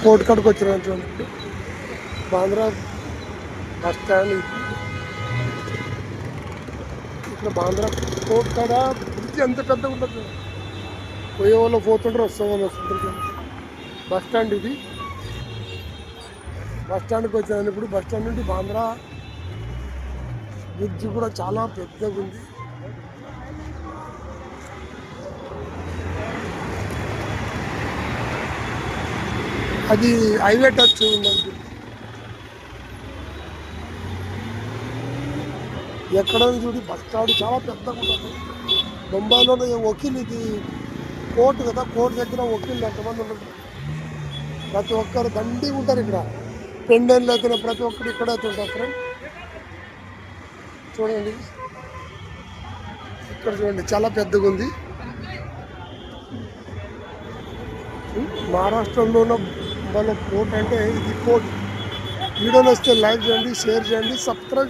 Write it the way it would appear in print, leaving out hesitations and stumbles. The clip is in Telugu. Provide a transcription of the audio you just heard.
కోర్టు కాడికి వచ్చినటువంటి బాంద్రా బస్ స్టాండ్. ఇక్కడ బాంద్రా కోర్టు కాడ బ్రిడ్జ్ ఎంత పెద్దగా ఉంటుంది. పోయే వాళ్ళు పోతుంటారు, వస్తుంటారు. బస్ స్టాండ్ ఇది. బస్ స్టాండ్కి వచ్చాను ఇప్పుడు. బస్ స్టాండ్ నుండి బాంద్రా బ్రిడ్జ్ కూడా చాలా పెద్దగా ఉంది. అది హైవే టచ్ ఉన్నది. ఎక్కడ చూడి బస్ స్టాండ్ చాలా పెద్దగా ఉంటుంది. బొంబాయిలో వకీల్, ఇది కోర్టు కదా, కోర్టు దగ్గర వకీళ్ళు ఎంతమంది ఉంటారు. ప్రతి ఒక్కరు దండిగా ఉంటారు ఇక్కడ. పెండెన్లు అయితే ప్రతి ఒక్కరు ఇక్కడైతే ఉంటారు ఫ్రెండ్. చూడండి ఇక్కడ చూడండి, చాలా పెద్దగా ఉంది. మహారాష్ట్రలో ఉన్న వాళ్ళ కోర్టు అంటే ఇది కోర్టు. వీడియోని వస్తే లైక్ చేయండి, షేర్ చేయండి, సబ్స్క్రైబ్